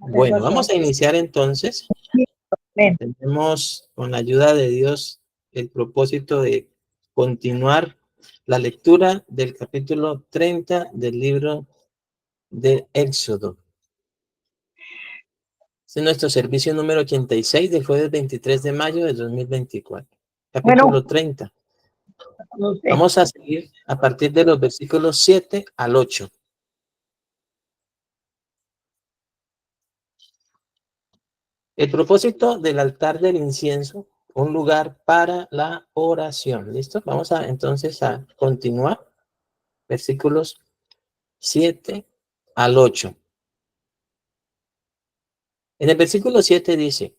Bueno, vamos a iniciar entonces. Tenemos con la ayuda de Dios el propósito de continuar la lectura del capítulo 30 del libro de Éxodo. Este es nuestro servicio número 86 del jueves 23 de mayo de 2024. Capítulo 30. Vamos a seguir a partir de los versículos 7 al 8. El propósito del altar del incienso, un lugar para la oración. ¿Listo? Vamos a entonces a continuar. Versículos 7 al 8. En el versículo 7 dice: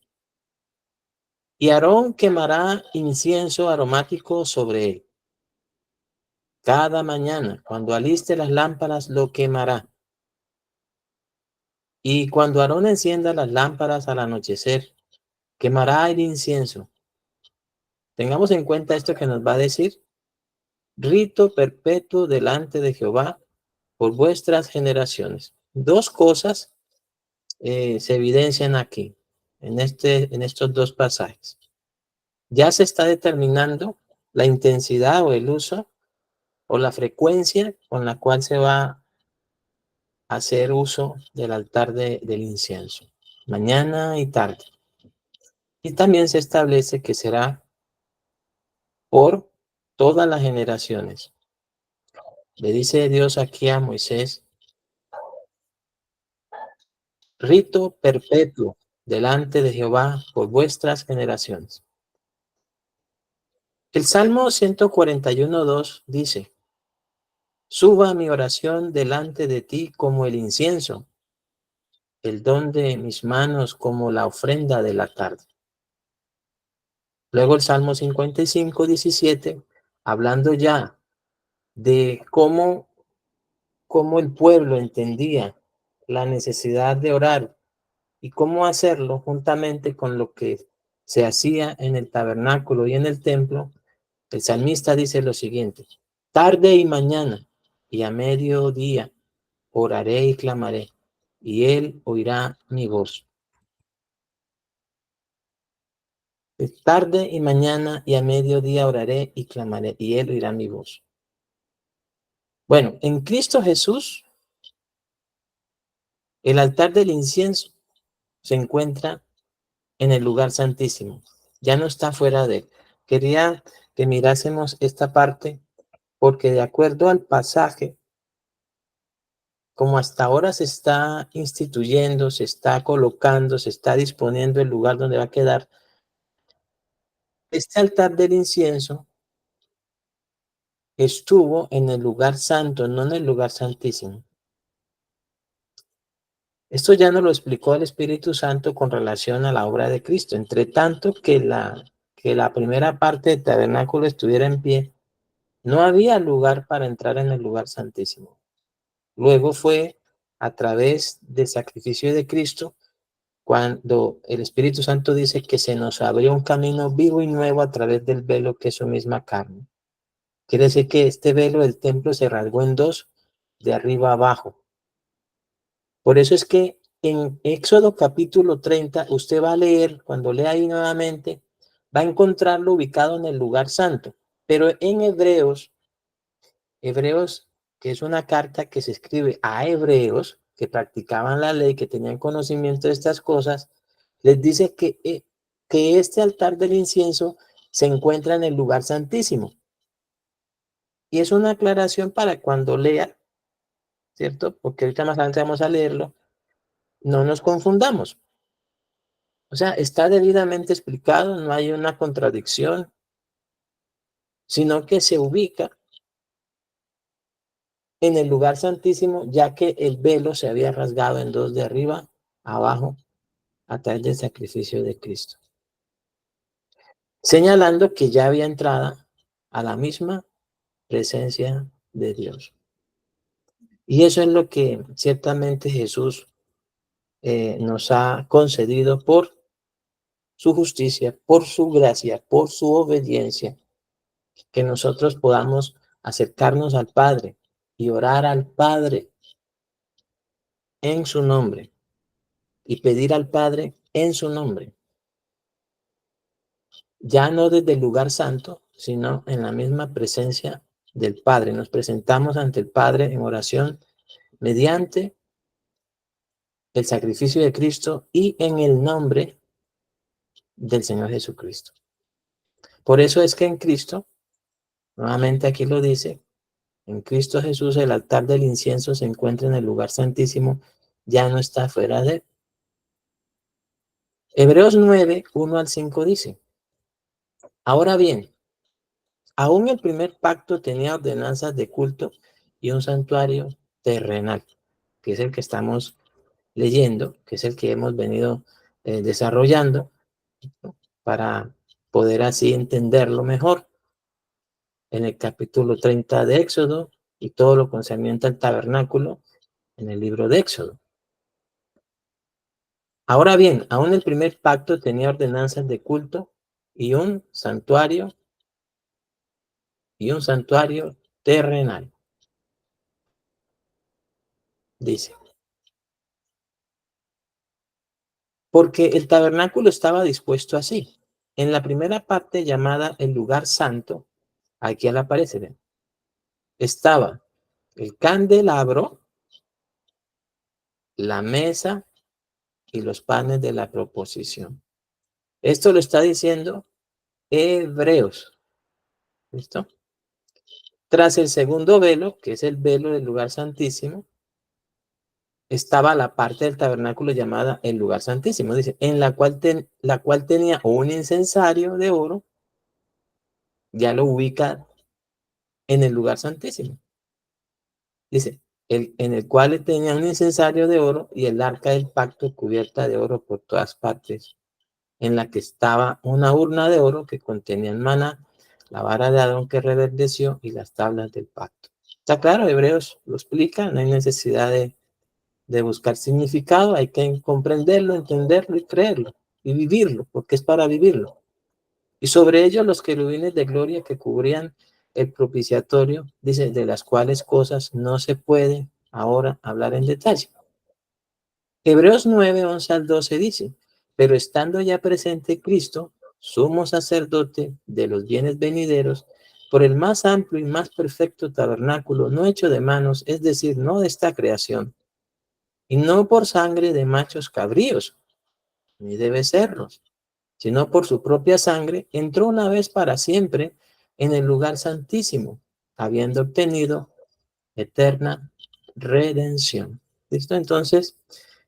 y Aarón quemará incienso aromático sobre él. Cada mañana, cuando aliste las lámparas, lo quemará. Y cuando Aarón encienda las lámparas al anochecer, quemará el incienso. Tengamos en cuenta esto que nos va a decir: rito perpetuo delante de Jehová por vuestras generaciones. Dos cosas se evidencian aquí, en estos dos pasajes. Ya se está determinando la intensidad o el uso o la frecuencia con la cual se va a hacer uso del altar del incienso, mañana y tarde. Y también se establece que será por todas las generaciones. Le dice Dios aquí a Moisés: rito perpetuo delante de Jehová por vuestras generaciones. El Salmo 141:2 dice: suba mi oración delante de ti como el incienso, el don de mis manos como la ofrenda de la tarde. Luego el Salmo 55:17, hablando ya de cómo el pueblo entendía la necesidad de orar y cómo hacerlo juntamente con lo que se hacía en el tabernáculo y en el templo. El salmista dice lo siguiente: tarde y mañana y a mediodía oraré y clamaré, y él oirá mi voz. Tarde y mañana y a mediodía oraré y clamaré, y él oirá mi voz. Bueno, en Cristo Jesús, el altar del incienso se encuentra en el lugar santísimo. Ya no está fuera de él. Quería que mirásemos esta parte porque de acuerdo al pasaje, como hasta ahora se está instituyendo, se está colocando, se está disponiendo el lugar donde va a quedar, este altar del incienso estuvo en el lugar santo, no en el lugar santísimo. Esto ya nos lo explicó el Espíritu Santo con relación a la obra de Cristo. Entre tanto que la primera parte del tabernáculo estuviera en pie, no había lugar para entrar en el lugar santísimo. Luego fue a través del sacrificio de Cristo cuando el Espíritu Santo dice que se nos abrió un camino vivo y nuevo a través del velo que es su misma carne. Quiere decir que este velo del templo se rasgó en dos, de arriba a abajo. Por eso es que en Éxodo capítulo 30, usted va a leer, cuando lea ahí nuevamente, va a encontrarlo ubicado en el lugar santo. Pero en Hebreos, que es una carta que se escribe a hebreos que practicaban la ley, que tenían conocimiento de estas cosas, les dice que este altar del incienso se encuentra en el lugar santísimo. Y es una aclaración para cuando lea, ¿cierto? Porque ahorita más adelante vamos a leerlo, no nos confundamos. O sea, está debidamente explicado, no hay una contradicción, sino que se ubica en el lugar santísimo, ya que el velo se había rasgado en dos, de arriba a abajo, a través del sacrificio de Cristo. Señalando que ya había entrada a la misma presencia de Dios. Y eso es lo que ciertamente Jesús nos ha concedido por su justicia, por su gracia, por su obediencia, que nosotros podamos acercarnos al Padre y orar al Padre en su nombre. y pedir al Padre en su nombre. Ya no desde el lugar santo, sino en la misma presencia del Padre. Nos presentamos ante el Padre en oración mediante el sacrificio de Cristo y en el nombre del Señor Jesucristo. Por eso es que en Cristo, nuevamente aquí lo dice, en Cristo Jesús el altar del incienso se encuentra en el lugar santísimo, ya no está fuera de él. Hebreos 9, 1 al 5 dice, ahora bien, aún el primer pacto tenía ordenanzas de culto y un santuario terrenal, que es el que estamos leyendo, que es el que hemos venido desarrollando, ¿no? Para poder así entenderlo mejor en el capítulo 30 de Éxodo y todo lo concerniente al tabernáculo en el libro de Éxodo. Ahora bien, aún el primer pacto tenía ordenanzas de culto y un santuario terrenal, dice. Porque el tabernáculo estaba dispuesto así. En la primera parte llamada el lugar santo, aquí al aparece, ¿ven? Estaba el candelabro, la mesa y los panes de la proposición. Esto lo está diciendo Hebreos. ¿Listo? Tras el segundo velo, que es el velo del lugar santísimo, estaba la parte del tabernáculo llamada el lugar santísimo, dice, en la cual tenía un incensario de oro, ya lo ubica en el lugar santísimo. Dice, en el cual tenía un incensario de oro y el arca del pacto cubierta de oro por todas partes, en la que estaba una urna de oro que contenía el maná, la vara de Aarón que reverdeció y las tablas del pacto. Está claro, Hebreos lo explica, no hay necesidad de buscar significado, hay que comprenderlo, entenderlo y creerlo y vivirlo, porque es para vivirlo. Y sobre ellos los querubines de gloria que cubrían el propiciatorio, dice, de las cuales cosas no se puede ahora hablar en detalle. Hebreos 9, 11 al 12 dice, pero estando ya presente Cristo, sumo sacerdote de los bienes venideros, por el más amplio y más perfecto tabernáculo, no hecho de manos, es decir, no de esta creación, y no por sangre de machos cabríos, ni de becerros, sino por su propia sangre, entró una vez para siempre en el lugar santísimo, habiendo obtenido eterna redención. ¿Listo? Entonces,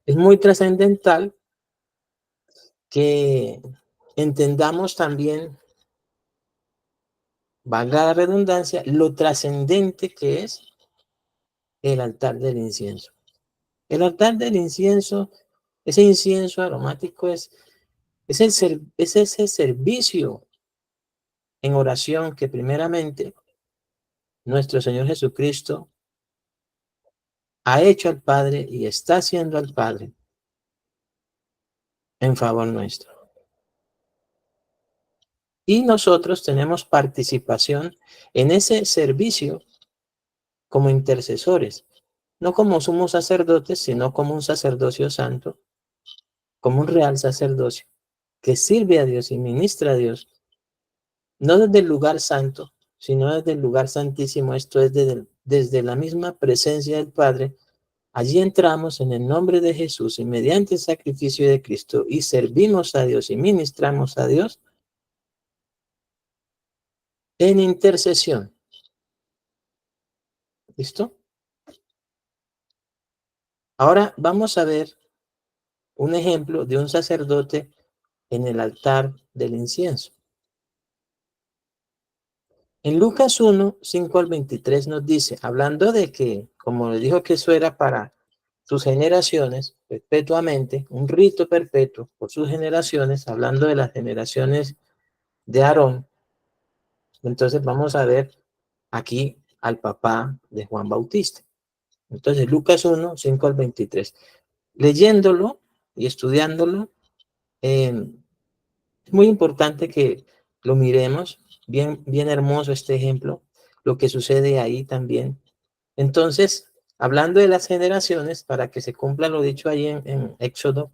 es muy trascendental que entendamos también, valga la redundancia, lo trascendente que es el altar del incienso. El altar del incienso, ese incienso aromático es ese servicio en oración que primeramente nuestro Señor Jesucristo ha hecho al Padre y está haciendo al Padre en favor nuestro. Y nosotros tenemos participación en ese servicio como intercesores, no como sumos sacerdotes, sino como un sacerdocio santo, como un real sacerdocio que sirve a Dios y ministra a Dios, no desde el lugar santo, sino desde el lugar santísimo, esto es desde la misma presencia del Padre. Allí entramos en el nombre de Jesús y mediante el sacrificio de Cristo y servimos a Dios y ministramos a Dios en intercesión. ¿Listo? Ahora vamos a ver un ejemplo de un sacerdote en el altar del incienso. En Lucas 1, 5 al 23 nos dice, hablando de que, como le dijo que eso era para sus generaciones, perpetuamente, un rito perpetuo por sus generaciones, hablando de las generaciones de Aarón, entonces vamos a ver aquí al papá de Juan Bautista. Entonces, Lucas 1, 5 al 23. Leyéndolo y estudiándolo, es muy importante que lo miremos, bien, bien hermoso este ejemplo, lo que sucede ahí también. Entonces, hablando de las generaciones, para que se cumpla lo dicho ahí en Éxodo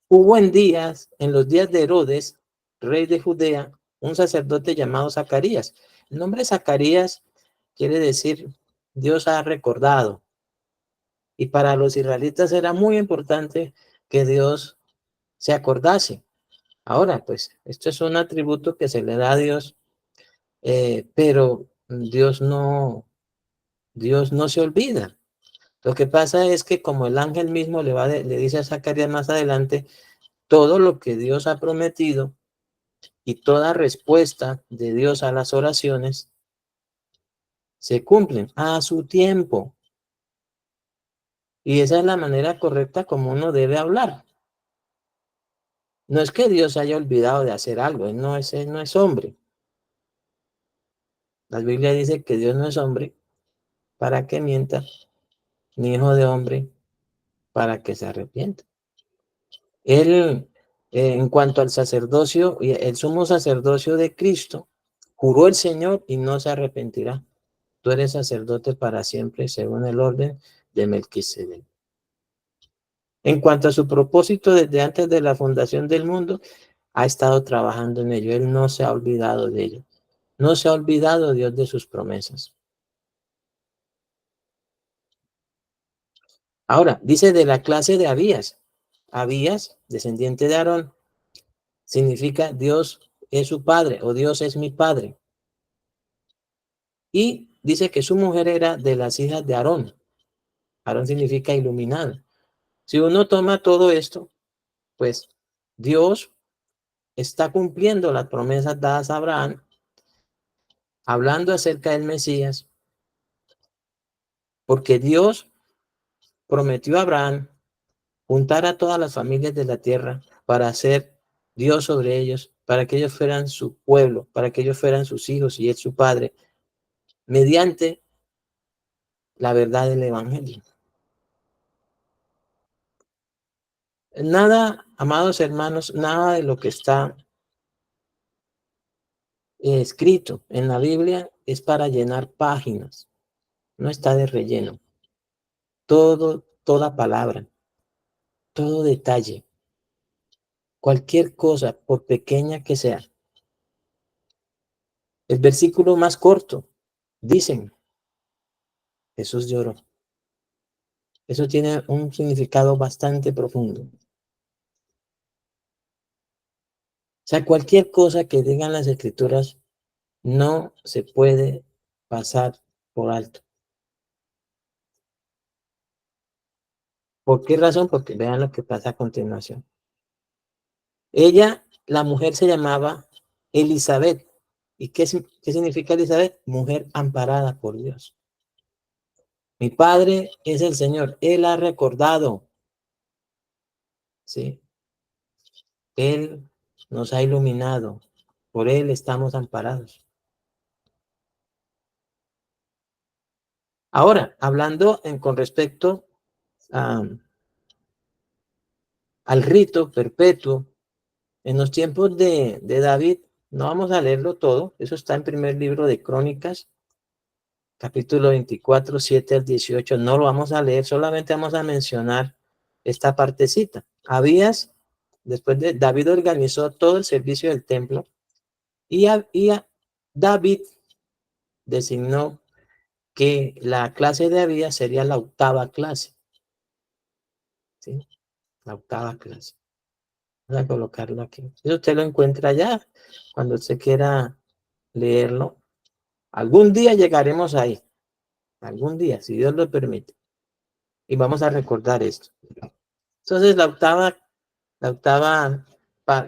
Hubo en los días de Herodes, rey de Judea, un sacerdote llamado Zacarías. El nombre Zacarías quiere decir Dios ha recordado. Y para los israelitas era muy importante que Dios se acordase. Ahora, pues, esto es un atributo que se le da a Dios, pero Dios no se olvida. Lo que pasa es que como el ángel mismo le dice a Zacarías más adelante, todo lo que Dios ha prometido y toda respuesta de Dios a las oraciones se cumplen a su tiempo. Y esa es la manera correcta como uno debe hablar. No es que Dios haya olvidado de hacer algo, él no es hombre. La Biblia dice que Dios no es hombre para que mienta, ni hijo de hombre para que se arrepienta. Él, en cuanto al sacerdocio, el sumo sacerdocio de Cristo, juró el Señor y no se arrepentirá. Tú eres sacerdote para siempre, según el orden de Melquisedec. En cuanto a su propósito, desde antes de la fundación del mundo, ha estado trabajando en ello. Él no se ha olvidado de ello. No se ha olvidado Dios de sus promesas. Ahora, dice de la clase de Abías. Abías, descendiente de Aarón, significa Dios es su padre o Dios es mi padre. Y dice que su mujer era de las hijas de Aarón. Aarón significa iluminado. Si uno toma todo esto, pues Dios está cumpliendo las promesas dadas a Abraham, hablando acerca del Mesías, porque Dios prometió a Abraham juntar a todas las familias de la tierra para hacer Dios sobre ellos, para que ellos fueran su pueblo, para que ellos fueran sus hijos y él su padre, mediante la verdad del Evangelio. Nada, amados hermanos, nada de lo que está escrito en la Biblia es para llenar páginas, no está de relleno. Toda palabra, todo detalle, cualquier cosa, por pequeña que sea. El versículo más corto, dicen, Jesús lloró. Eso tiene un significado bastante profundo. O sea, cualquier cosa que digan las escrituras no se puede pasar por alto. ¿Por qué razón? Porque vean lo que pasa a continuación. Ella, la mujer se llamaba Elizabeth. ¿Y qué significa Elizabeth? Mujer amparada por Dios. Mi Padre es el Señor. Él ha recordado, ¿sí? Él nos ha iluminado. Por Él estamos amparados. Ahora, hablando con respecto al rito perpetuo, en los tiempos de David, no vamos a leerlo todo, eso está en primer libro de Crónicas, capítulo 24, 7 al 18, no lo vamos a leer, solamente vamos a mencionar esta partecita. Después de David organizó todo el servicio del templo y David designó que la clase de Abías sería la octava clase, ¿sí? La octava clase. Voy a colocarlo aquí. Si usted lo encuentra ya, cuando usted quiera leerlo, algún día llegaremos ahí, algún día, si Dios lo permite. Y vamos a recordar esto. Entonces la octava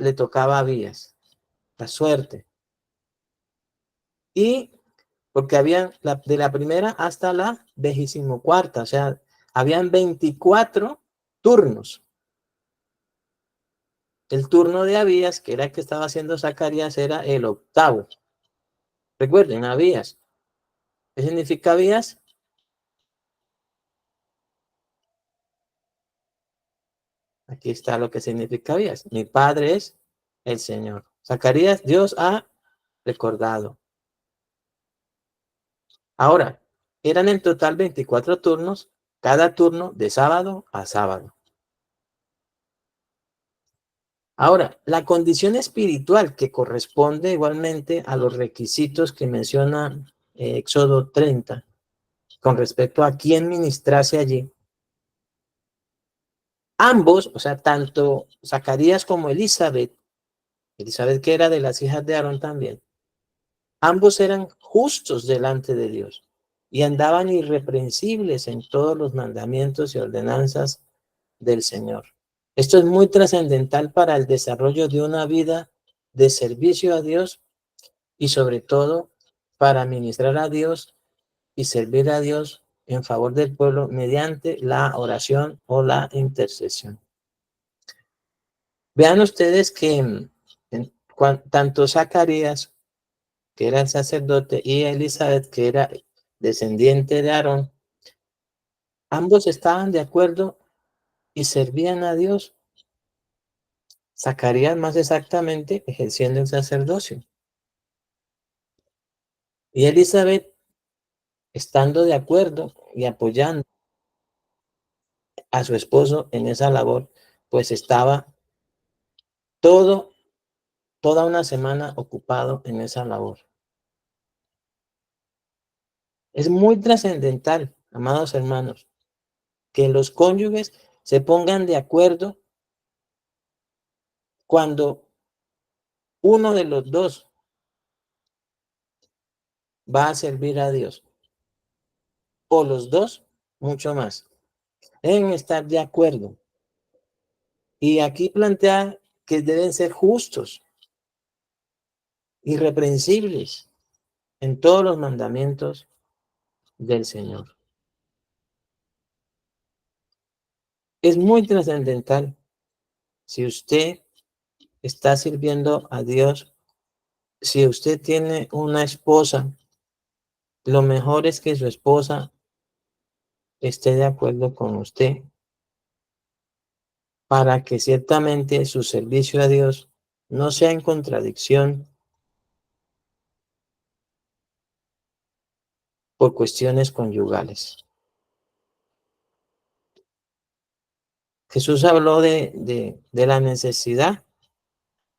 le tocaba a Abías, la suerte. Y porque había de la primera hasta la 24ª, o sea, habían 24 turnos. El turno de Abías, que era el que estaba haciendo Zacarías, era el octavo. Recuerden, Abías. ¿Qué significa Abías? Aquí está lo que significa Abías. Mi padre es el Señor. Zacarías, Dios ha recordado. Ahora, eran en total 24 turnos, cada turno de sábado a sábado. Ahora, la condición espiritual que corresponde igualmente a los requisitos que menciona Éxodo 30, con respecto a quién ministrase allí, ambos, o sea, tanto Zacarías como Elizabeth, Elizabeth que era de las hijas de Aarón también, ambos eran justos delante de Dios y andaban irreprensibles en todos los mandamientos y ordenanzas del Señor. Esto es muy trascendental para el desarrollo de una vida de servicio a Dios y sobre todo para ministrar a Dios y servir a Dios en favor del pueblo mediante la oración o la intercesión. Vean ustedes que tanto Zacarías, que era el sacerdote, y Elizabeth, que era descendiente de Aarón, ambos estaban de acuerdo y servían a Dios. Zacarías más exactamente ejerciendo el sacerdocio. Y Elizabeth estando de acuerdo y apoyando a su esposo en esa labor, pues estaba todo, toda una semana ocupado en esa labor. Es muy trascendental, amados hermanos, que los cónyuges se pongan de acuerdo cuando uno de los dos va a servir a Dios, o los dos, mucho más. Deben estar de acuerdo. Y aquí plantea que deben ser justos, irreprensibles en todos los mandamientos del Señor. Es muy trascendental. Si usted está sirviendo a Dios, si usted tiene una esposa, lo mejor es que su esposa esté de acuerdo con usted para que ciertamente su servicio a Dios no sea en contradicción por cuestiones conyugales. Jesús habló de la necesidad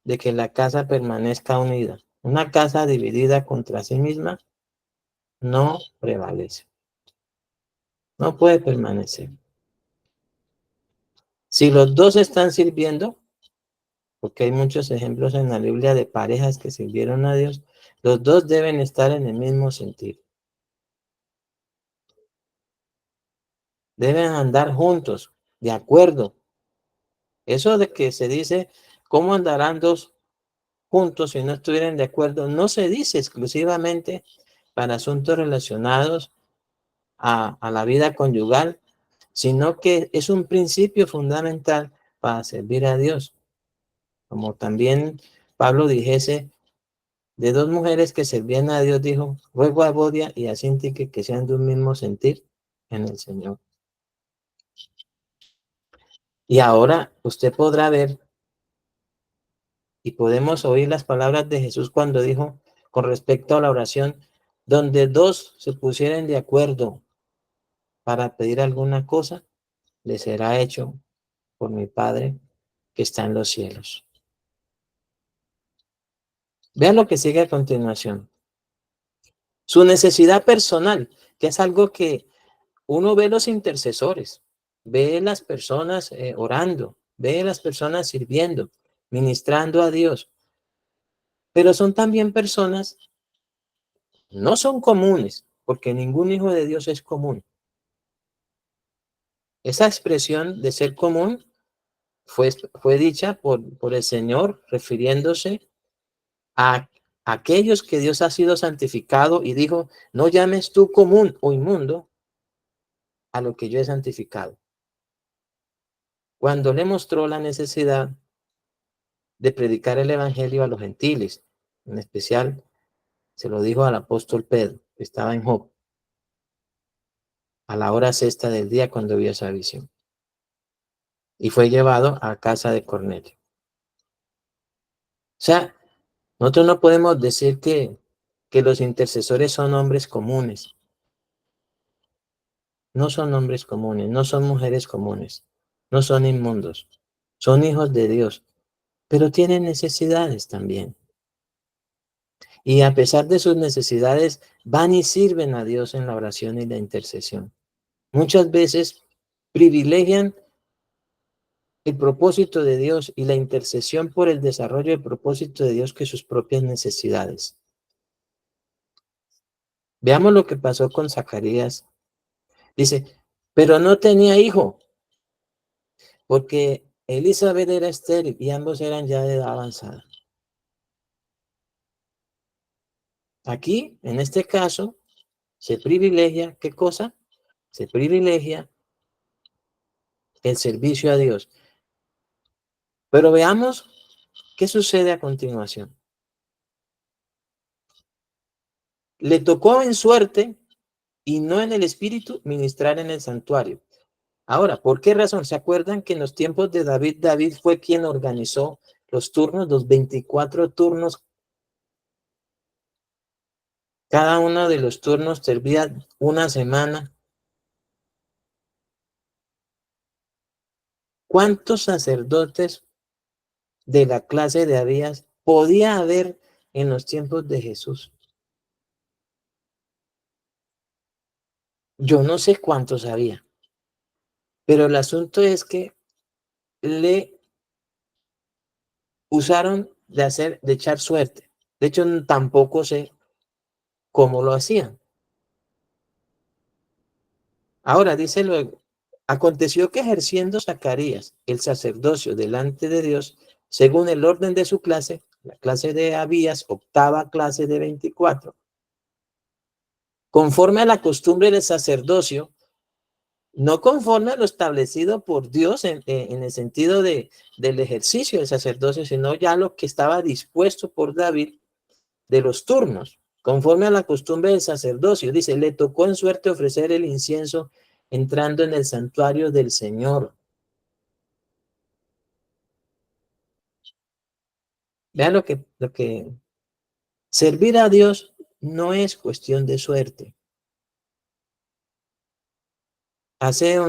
de que la casa permanezca unida. Una casa dividida contra sí misma no prevalece, no puede permanecer. Si los dos están sirviendo, porque hay muchos ejemplos en la Biblia de parejas que sirvieron a Dios, los dos deben estar en el mismo sentido. Deben andar juntos, de acuerdo. Eso de que se dice, ¿cómo andarán dos juntos si no estuvieran de acuerdo? No se dice exclusivamente para asuntos relacionados a la vida conyugal, sino que es un principio fundamental para servir a Dios. Como también Pablo dijese, de dos mujeres que servían a Dios, dijo, ruego a Evodia y a Síntique que sean de un mismo sentir en el Señor. Y ahora usted podrá ver y podemos oír las palabras de Jesús cuando dijo con respecto a la oración, donde dos se pusieren de acuerdo para pedir alguna cosa, le será hecho por mi Padre que está en los cielos. Vean lo que sigue a continuación. Su necesidad personal, que es algo que uno ve los intercesores, ve las personas orando, ve las personas sirviendo, ministrando a Dios, pero son también personas, no son comunes, porque ningún hijo de Dios es común. Esa expresión de ser común fue dicha por el Señor refiriéndose a aquellos que Dios ha sido santificado y dijo, no llames tú común o inmundo a lo que yo he santificado. Cuando le mostró la necesidad de predicar el evangelio a los gentiles, en especial se lo dijo al apóstol Pedro, que estaba en Job, a la hora sexta del día cuando vio esa visión. Y fue llevado a casa de Cornelio. O sea, nosotros no podemos decir que los intercesores son hombres comunes. No son hombres comunes, no son mujeres comunes, no son inmundos, son hijos de Dios. pero tienen necesidades también. Y a pesar de sus necesidades, van y sirven a Dios en la oración y la intercesión. Muchas veces privilegian el propósito de Dios y la intercesión por el desarrollo del propósito de Dios que sus propias necesidades. Veamos lo que pasó con Zacarías. Dice, pero no tenía hijo, porque Elizabeth era estéril y ambos eran ya de edad avanzada. Aquí, en este caso, se privilegia, ¿qué cosa? Se privilegia el servicio a Dios. Pero veamos qué sucede a continuación. Le tocó en suerte y no en el espíritu ministrar en el santuario. Ahora, ¿por qué razón? ¿Se acuerdan que en los tiempos de David, David fue quien organizó los turnos, los 24 turnos? Cada uno de los turnos servía una semana. ¿Cuántos sacerdotes de la clase de Abías podía haber en los tiempos de Jesús? Yo no sé cuántos había, pero el asunto es que le usaron de echar suerte. De hecho, tampoco sé cómo lo hacían. Ahora dice luego, aconteció que ejerciendo Zacarías el sacerdocio delante de Dios, según el orden de su clase, la clase de Abías, octava clase de 24, conforme a la costumbre del sacerdocio, no conforme a lo establecido por Dios en el sentido del ejercicio del sacerdocio, sino ya lo que estaba dispuesto por David de los turnos, conforme a la costumbre del sacerdocio. Dice, le tocó en suerte ofrecer el incienso entrando en el santuario del Señor. Vean lo que servir a Dios no es cuestión de suerte. Hace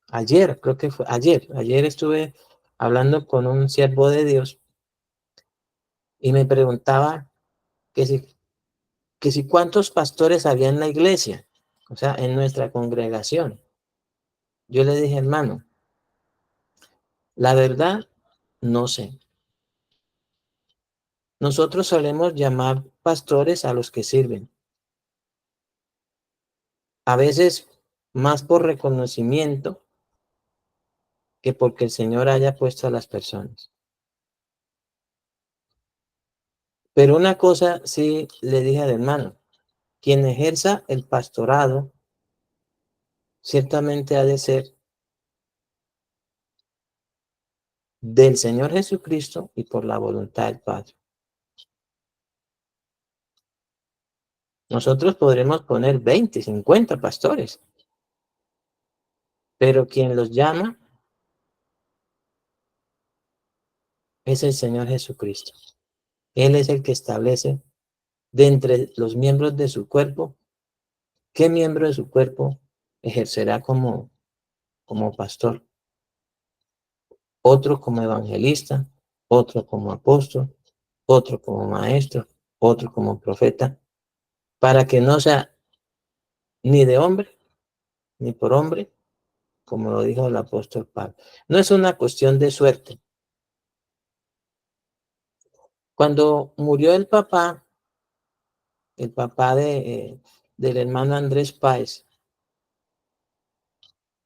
ayer, creo que fue ayer estuve hablando con un siervo de Dios y me preguntaba que si cuántos pastores había en la iglesia, o sea, en nuestra congregación. Yo le dije, hermano, la verdad, no sé. Nosotros solemos llamar pastores a los que sirven. A veces más por reconocimiento que porque el Señor haya puesto a las personas. Pero una cosa sí le dije al hermano, quien ejerza el pastorado ciertamente ha de ser del Señor Jesucristo y por la voluntad del Padre. Nosotros podremos poner 20, 50 pastores, pero quien los llama es el Señor Jesucristo. Él es el que establece de entre los miembros de su cuerpo, qué miembro de su cuerpo ejercerá como pastor, otro como evangelista, otro como apóstol, otro como maestro, otro como profeta, para que no sea ni de hombre, ni por hombre, como lo dijo el apóstol Pablo. No es una cuestión de suerte. Cuando murió el papá del hermano Andrés Páez,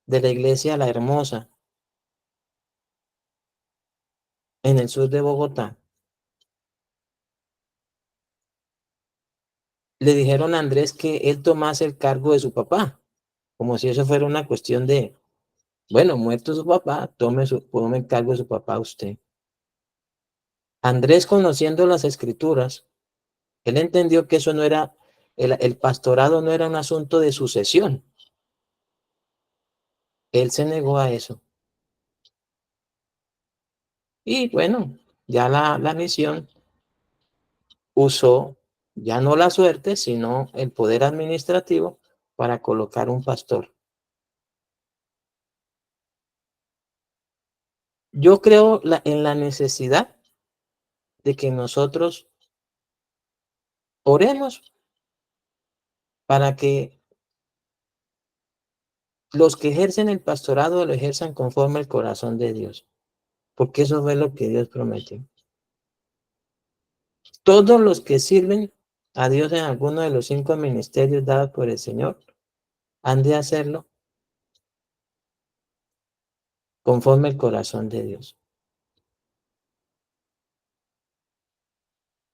de la iglesia La Hermosa, en el sur de Bogotá, le dijeron a Andrés que él tomase el cargo de su papá, como si eso fuera una cuestión de, bueno, muerto su papá, tome el cargo de su papá usted. Andrés, conociendo las escrituras, él entendió que eso no era, el pastorado no era un asunto de sucesión. Él se negó a eso. Y bueno, ya la misión usó ya no la suerte, sino el poder administrativo para colocar un pastor. Yo creo en la necesidad de que nosotros oremos para que los que ejercen el pastorado lo ejerzan conforme al corazón de Dios, porque eso fue lo que Dios prometió. Todos los que sirven a Dios en alguno de los 5 ministerios dados por el Señor han de hacerlo conforme al corazón de Dios.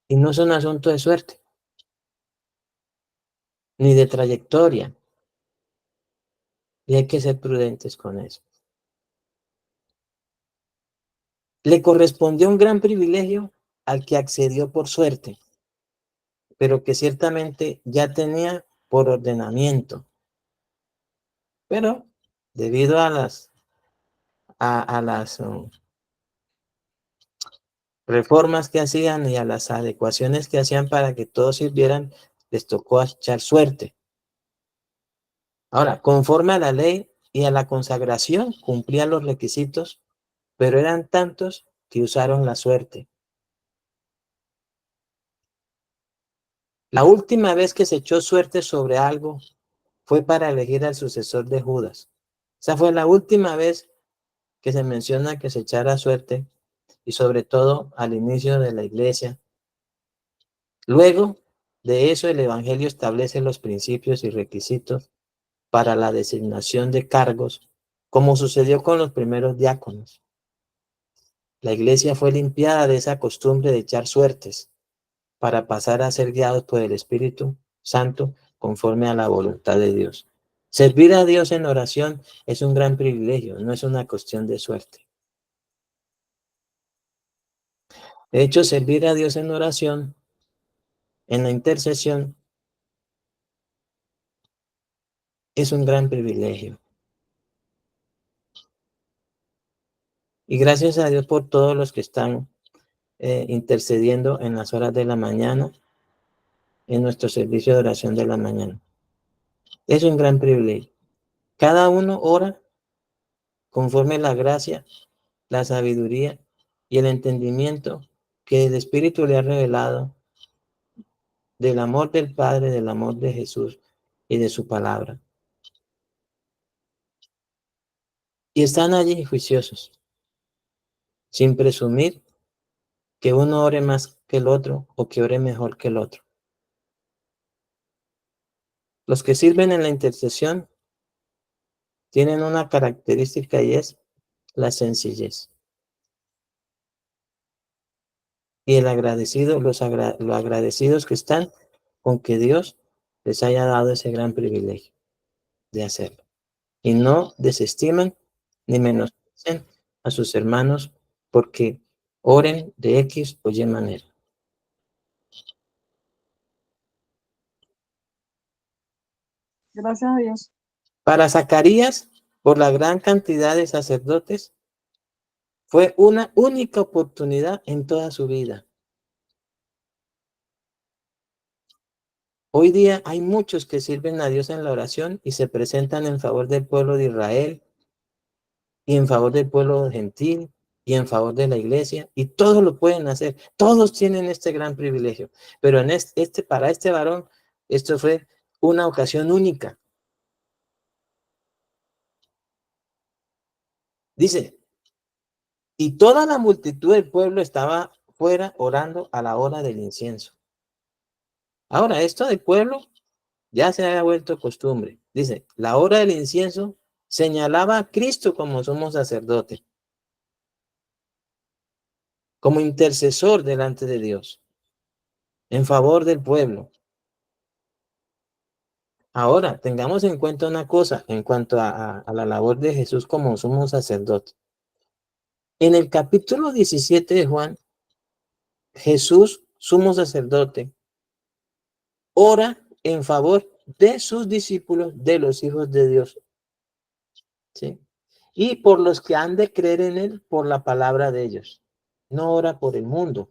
Y no es un asunto de suerte, ni de trayectoria, y hay que ser prudentes con eso. Le correspondió un gran privilegio al que accedió por suerte, pero que ciertamente ya tenía por ordenamiento. Pero debido a las reformas que hacían y a las adecuaciones que hacían para que todos sirvieran, les tocó echar suerte. Ahora, conforme a la ley y a la consagración, cumplían los requisitos, pero eran tantos que usaron la suerte. La última vez que se echó suerte sobre algo fue para elegir al sucesor de Judas. Esa fue la última vez que se menciona que se echara suerte, y sobre todo al inicio de la iglesia. Luego de eso, el Evangelio establece los principios y requisitos para la designación de cargos, como sucedió con los primeros diáconos. La iglesia fue limpiada de esa costumbre de echar suertes para pasar a ser guiados por el Espíritu Santo conforme a la voluntad de Dios. Servir a Dios en oración es un gran privilegio, no es una cuestión de suerte. De hecho, servir a Dios en oración, en la intercesión, es un gran privilegio. Y gracias a Dios por todos los que están intercediendo en las horas de la mañana, en nuestro servicio de oración de la mañana. Es un gran privilegio. Cada uno ora conforme la gracia, la sabiduría y el entendimiento que el Espíritu le ha revelado del amor del Padre, del amor de Jesús y de su palabra. Y están allí juiciosos, sin presumir que uno ore más que el otro o que ore mejor que el otro. Los que sirven en la intercesión tienen una característica y es la sencillez. Y el agradecido, los agradecidos que están con que Dios les haya dado ese gran privilegio de hacerlo. Y no desestiman ni menosprecian a sus hermanos porque oren de X o Y manera. Gracias a Dios. Para Zacarías, por la gran cantidad de sacerdotes, fue una única oportunidad en toda su vida. Hoy día hay muchos que sirven a Dios en la oración y se presentan en favor del pueblo de Israel y en favor del pueblo gentil y en favor de la iglesia, y todos lo pueden hacer, todos tienen este gran privilegio, pero en para este varón, esto fue una ocasión única. Dice, y toda la multitud del pueblo estaba fuera orando a la hora del incienso. Ahora, esto del pueblo ya se había vuelto costumbre. Dice, la hora del incienso señalaba a Cristo como sumo sacerdote, como intercesor delante de Dios, en favor del pueblo. Ahora, tengamos en cuenta una cosa en cuanto a la labor de Jesús como sumo sacerdote. En el capítulo 17 de Juan, Jesús, sumo sacerdote, ora en favor de sus discípulos, de los hijos de Dios. ¿Sí? Y por los que han de creer en él por la palabra de ellos. No ora por el mundo.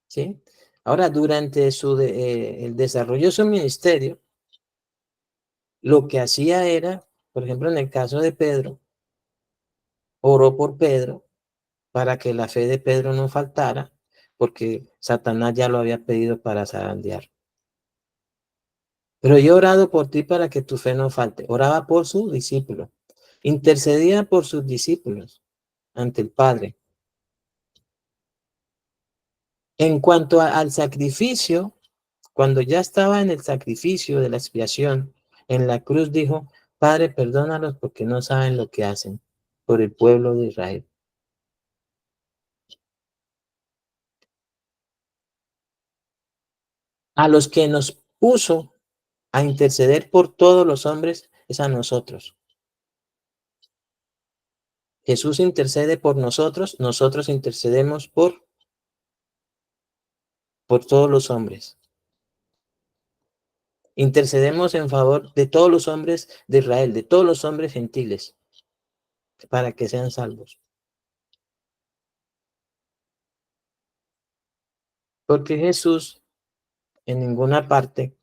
¿Sí? Ahora, durante el desarrollo de su ministerio, lo que hacía era, por ejemplo, en el caso de Pedro, oró por Pedro para que la fe de Pedro no faltara, porque Satanás ya lo había pedido para zarandear. Pero yo he orado por ti para que tu fe no falte. Oraba por sus discípulos. Intercedía por sus discípulos ante el Padre. En cuanto al sacrificio, cuando ya estaba en el sacrificio de la expiación, en la cruz dijo, Padre, perdónalos porque no saben lo que hacen por el pueblo de Israel. A los que nos puso a interceder por todos los hombres es a nosotros. Jesús intercede por nosotros, nosotros intercedemos por todos los hombres. Intercedemos en favor de todos los hombres de Israel, de todos los hombres gentiles, para que sean salvos. Porque Jesús en ninguna parte,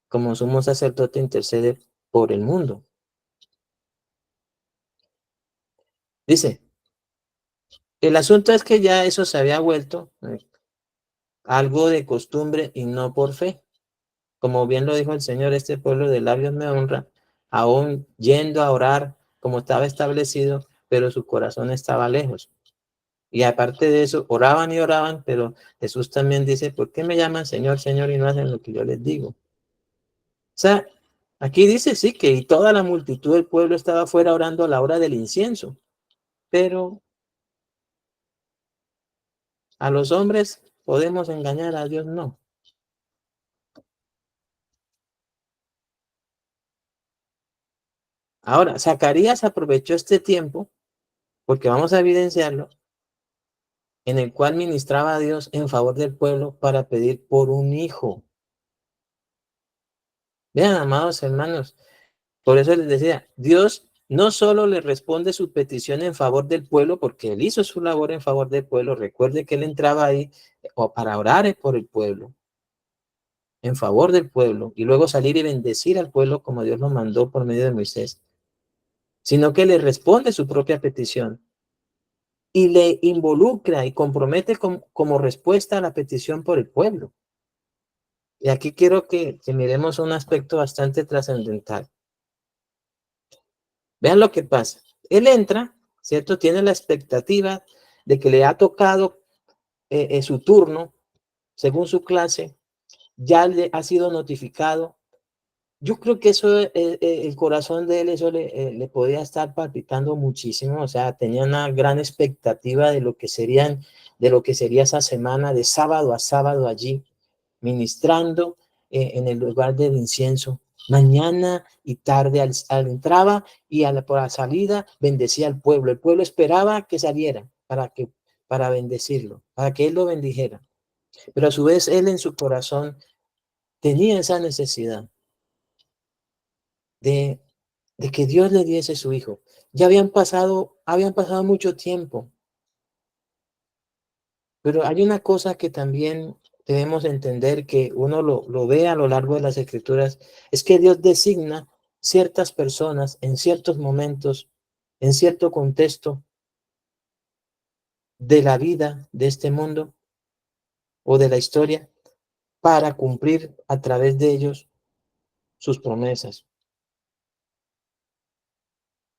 como sumo sacerdote, intercede por el mundo. Dice, el asunto es que ya eso se había vuelto algo de costumbre y no por fe. Como bien lo dijo el Señor, este pueblo de labios me honra, aún yendo a orar como estaba establecido, pero su corazón estaba lejos. Y aparte de eso, oraban y oraban, pero Jesús también dice, ¿por qué me llaman Señor, Señor y no hacen lo que yo les digo? O sea, aquí dice sí que y toda la multitud del pueblo estaba afuera orando a la hora del incienso, pero a los hombres podemos engañar, a Dios no. Ahora, Zacarías aprovechó este tiempo, porque vamos a evidenciarlo, en el cual ministraba a Dios en favor del pueblo para pedir por un hijo. Vean, amados hermanos, por eso les decía, Dios no solo le responde su petición en favor del pueblo, porque él hizo su labor en favor del pueblo. Recuerde que él entraba ahí para orar por el pueblo, en favor del pueblo, y luego salir y bendecir al pueblo como Dios lo mandó por medio de Moisés, sino que le responde su propia petición y le involucra y compromete como respuesta a la petición por el pueblo. Y aquí quiero que miremos un aspecto bastante trascendental. Vean lo que pasa. Él entra, ¿cierto? Tiene la expectativa de que le ha tocado su turno, según su clase, ya le ha sido notificado. Yo creo que eso, el corazón de él, eso le podía estar palpitando muchísimo. O sea, tenía una gran expectativa de lo que sería esa semana de sábado a sábado allí, ministrando en el lugar del incienso. Mañana y tarde al entraba y por la salida bendecía al pueblo. El pueblo esperaba que saliera para bendecirlo, para que él lo bendijera. Pero a su vez él en su corazón tenía esa necesidad de, de que Dios le diese su hijo. Ya habían pasado mucho tiempo, pero hay una cosa que también debemos entender, que uno lo ve a lo largo de las escrituras, es que Dios designa ciertas personas en ciertos momentos, en cierto contexto de la vida de este mundo o de la historia, para cumplir a través de ellos sus promesas.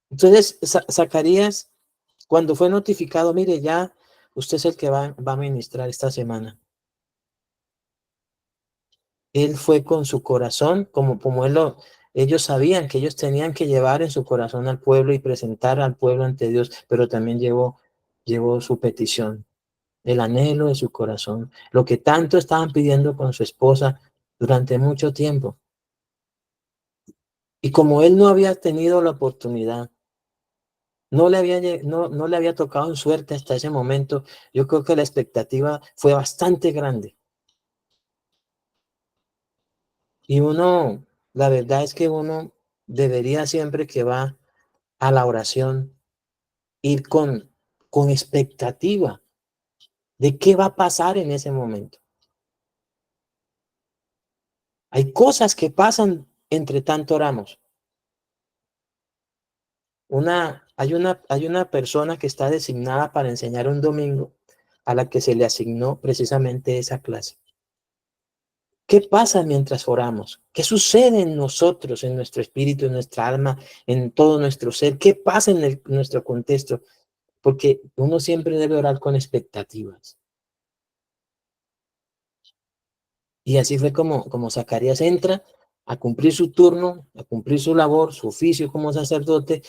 Entonces, Zacarías, cuando fue notificado, mire, ya usted es el que va a ministrar esta semana. Él fue con su corazón, como ellos sabían que ellos tenían que llevar en su corazón al pueblo y presentar al pueblo ante Dios, pero también llevó su petición, el anhelo de su corazón, lo que tanto estaban pidiendo con su esposa durante mucho tiempo. Y como él no había tenido la oportunidad, no le había tocado en suerte hasta ese momento, yo creo que la expectativa fue bastante grande. Y la verdad es que uno debería, siempre que va a la oración, ir con expectativa de qué va a pasar en ese momento. Hay cosas que pasan entre tanto oramos. hay una persona que está designada para enseñar un domingo a la que se le asignó precisamente esa clase. ¿Qué pasa mientras oramos? ¿Qué sucede en nosotros, en nuestro espíritu, en nuestra alma, en todo nuestro ser? ¿Qué pasa en nuestro contexto? Porque uno siempre debe orar con expectativas. Y así fue como Zacarías entra a cumplir su turno, a cumplir su labor, su oficio como sacerdote,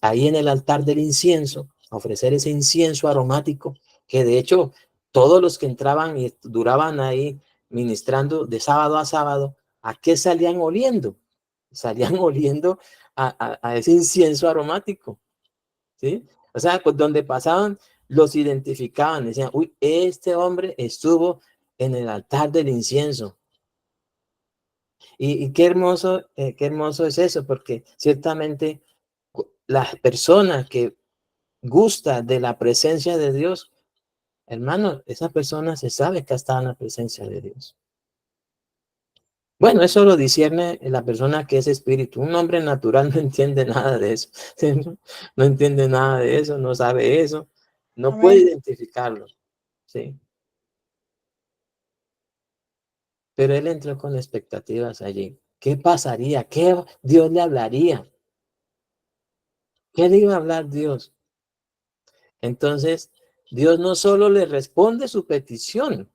ahí en el altar del incienso, a ofrecer ese incienso aromático, que de hecho todos los que entraban y duraban ahí ministrando de sábado a sábado, ¿a qué salían oliendo? Salían oliendo a ese incienso aromático, ¿sí? O sea, pues donde pasaban, los identificaban, decían, uy, este hombre estuvo en el altar del incienso. Y qué hermoso es eso, porque ciertamente la persona que gusta de la presencia de Dios, hermano, esa persona se sabe que está en la presencia de Dios. Bueno, eso lo discierne la persona que es espíritu. Un hombre natural no entiende nada de eso. No entiende nada de eso, no sabe eso, no puede Amén. identificarlo. ¿Sí? Pero él entró con expectativas allí. ¿Qué pasaría? ¿Qué Dios le hablaría? ¿Qué le iba a hablar Dios? Entonces, Dios no solo le responde su petición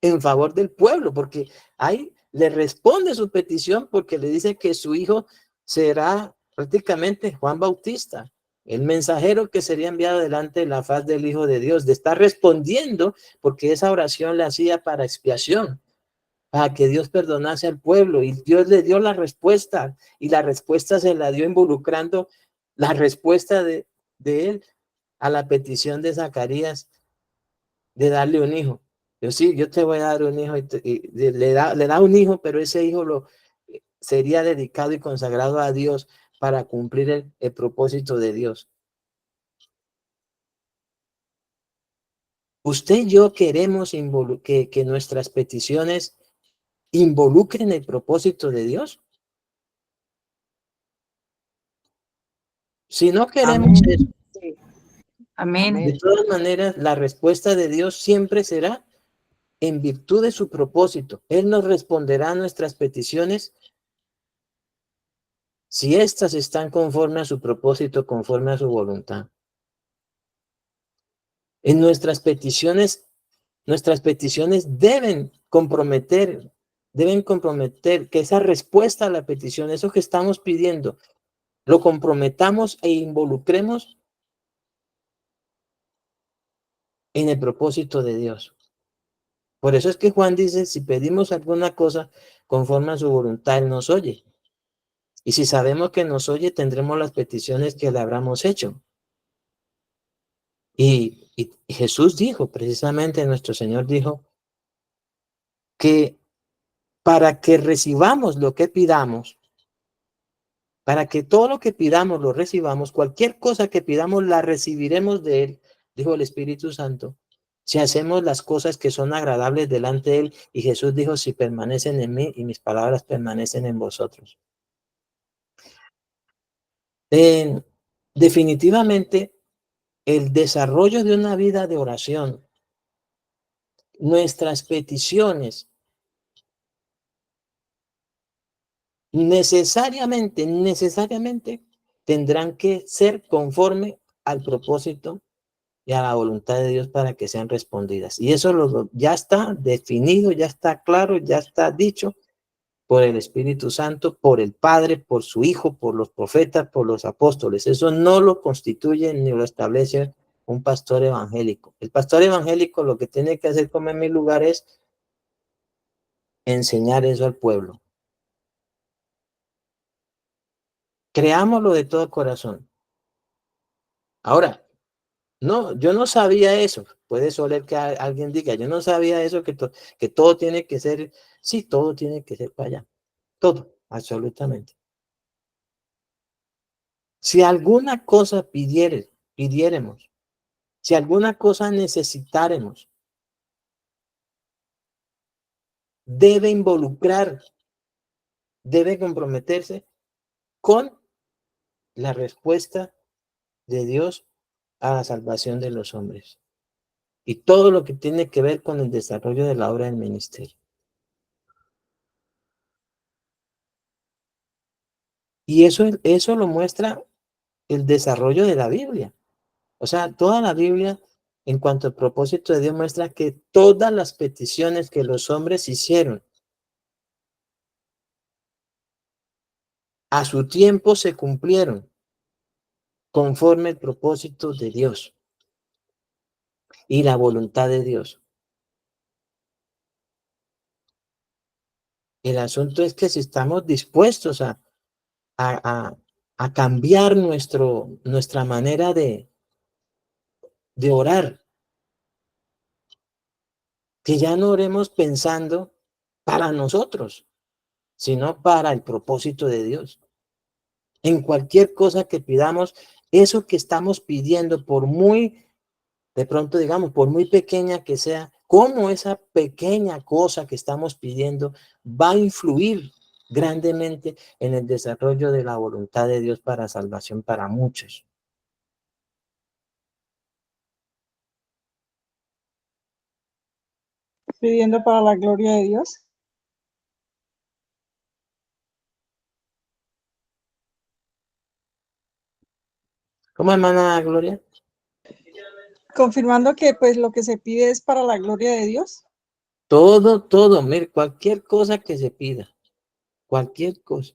en favor del pueblo, porque ahí le responde su petición porque le dice que su hijo será prácticamente Juan Bautista, el mensajero que sería enviado delante de la faz del Hijo de Dios. Le está respondiendo porque esa oración le hacía para expiación, para que Dios perdonase al pueblo, y Dios le dio la respuesta, y la respuesta se la dio involucrando la respuesta de él a la petición de Zacarías de darle un hijo. Yo sí, yo te voy a dar un hijo, le da un hijo, pero ese hijo sería dedicado y consagrado a Dios para cumplir el propósito de Dios. Usted y yo queremos que nuestras peticiones involucren el propósito de Dios. Si no queremos Amén. eso, Sí. Amén. de todas maneras, la respuesta de Dios siempre será en virtud de su propósito. Él nos responderá a nuestras peticiones si éstas están conforme a su propósito, conforme a su voluntad. En nuestras peticiones deben comprometer que esa respuesta a la petición, eso que estamos pidiendo, lo comprometamos e involucremos en el propósito de Dios. Por eso es que Juan dice, si pedimos alguna cosa conforme a su voluntad, Él nos oye. Y si sabemos que nos oye, tendremos las peticiones que le habremos hecho. Y Jesús dijo, precisamente nuestro Señor dijo, que para que recibamos lo que pidamos, para que todo lo que pidamos lo recibamos, cualquier cosa que pidamos la recibiremos de Él, dijo el Espíritu Santo, si hacemos las cosas que son agradables delante de Él. Y Jesús dijo, si permanecen en mí y mis palabras permanecen en vosotros. Definitivamente, el desarrollo de una vida de oración, nuestras peticiones, necesariamente tendrán que ser conforme al propósito y a la voluntad de Dios para que sean respondidas. Y eso ya está definido, ya está claro, ya está dicho por el Espíritu Santo, por el Padre, por su Hijo, por los profetas, por los apóstoles. Eso no lo constituye ni lo establece un pastor evangélico. El pastor evangélico lo que tiene que hacer, como en mi lugar, es enseñar eso al pueblo. Creámoslo de todo corazón. Ahora, no, yo no sabía eso. Puede soler que alguien diga, yo no sabía eso, que todo tiene que ser, sí, todo tiene que ser para allá. Todo, absolutamente. Si alguna cosa pidiéremos, si alguna cosa necesitáremos, debe involucrar, debe comprometerse con la respuesta de Dios a la salvación de los hombres y todo lo que tiene que ver con el desarrollo de la obra del ministerio. Y eso lo muestra el desarrollo de la Biblia. O sea, toda la Biblia, en cuanto al propósito de Dios, muestra que todas las peticiones que los hombres hicieron a su tiempo se cumplieron conforme el propósito de Dios y la voluntad de Dios. El asunto es que si estamos dispuestos a cambiar nuestra manera de orar, que ya no oremos pensando para nosotros, sino para el propósito de Dios. En cualquier cosa que pidamos, eso que estamos pidiendo, por muy, de pronto digamos, por muy pequeña que sea, cómo esa pequeña cosa que estamos pidiendo va a influir grandemente en el desarrollo de la voluntad de Dios para salvación para muchos. Pidiendo para la gloria de Dios. ¿Cómo, hermana Gloria? Confirmando que pues lo que se pide es para la gloria de Dios. Todo, mire, cualquier cosa que se pida, cualquier cosa.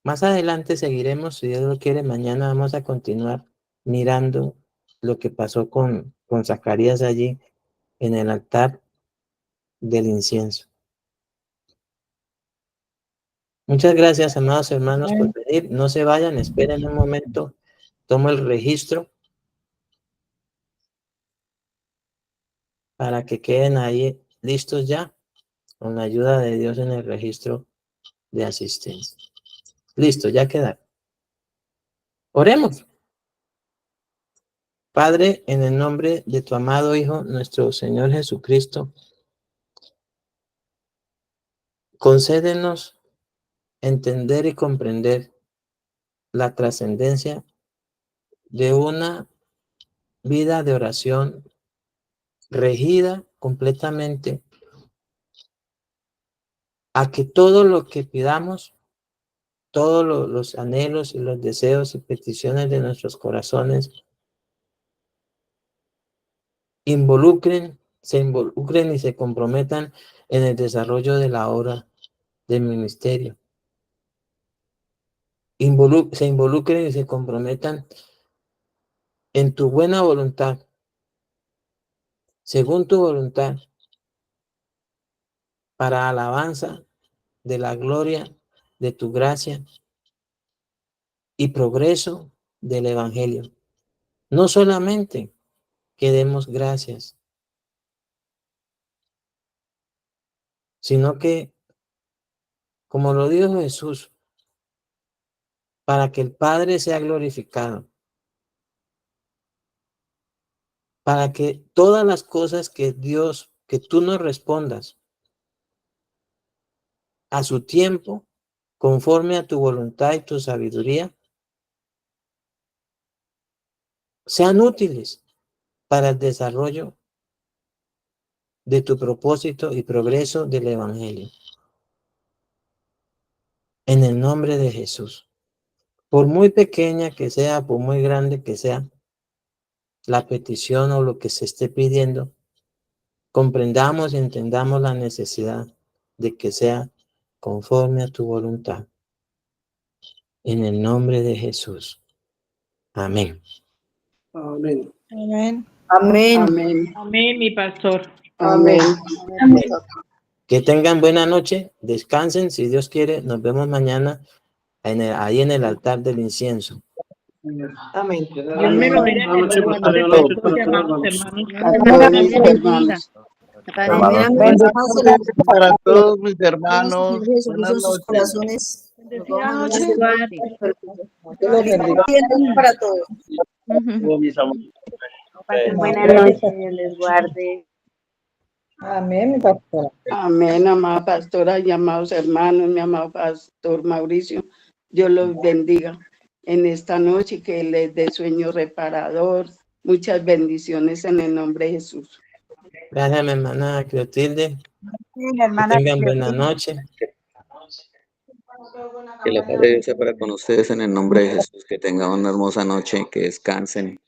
Más adelante seguiremos, si Dios lo quiere, mañana vamos a continuar mirando lo que pasó con Zacarías allí en el altar del incienso. Muchas gracias, amados hermanos, por venir. No se vayan, esperen un momento. Tomo el registro para que queden ahí listos ya, con la ayuda de Dios en el registro de asistencia. Listo, ya quedaron. Oremos. Padre, en el nombre de tu amado Hijo, nuestro Señor Jesucristo, concédenos entender y comprender la trascendencia de una vida de oración regida completamente a que todo lo que pidamos, todos los anhelos y los deseos y peticiones de nuestros corazones se involucren y se comprometan en el desarrollo de la obra del ministerio. Se involucren y se comprometan en tu buena voluntad, según tu voluntad, para alabanza de la gloria de tu gracia y progreso del evangelio. No solamente que demos gracias, sino que, como lo dijo Jesús, para que el Padre sea glorificado, para que todas las cosas que Dios, que tú nos respondas a su tiempo, conforme a tu voluntad y tu sabiduría, sean útiles para el desarrollo de tu propósito y progreso del evangelio. En el nombre de Jesús. Por muy pequeña que sea, por muy grande que sea la petición o lo que se esté pidiendo, comprendamos y entendamos la necesidad de que sea conforme a tu voluntad. En el nombre de Jesús. Amén. Amén. Amén. Amén. Amén. Amén, mi pastor. Amén. Amén. Que tengan buena noche, descansen, si Dios quiere, nos vemos mañana ahí en el altar del incienso. Amén. Dios me lo bendiga. Buenas noches, Amados a todos mis hermanos. Bendiciones Para todos mis hermanos. Jesucristo Buenas en sus noches. corazones. Bendecida Nos noche. Dios los bendiga. Para todos. Todos mis amores. Pasen buena noche, Dios les guarde. Amén, mi pastora. Amén, amada pastora y amados hermanos, mi amado pastor Mauricio. Dios los bendiga en esta noche y que les dé sueño reparador. Muchas bendiciones en el nombre de Jesús. Gracias, mi hermana Clotilde. Sí, Que hermana. tengan buena noche. Que la paz de Dios sea para con ustedes en el nombre de Jesús. Que tengan una hermosa noche, que descansen.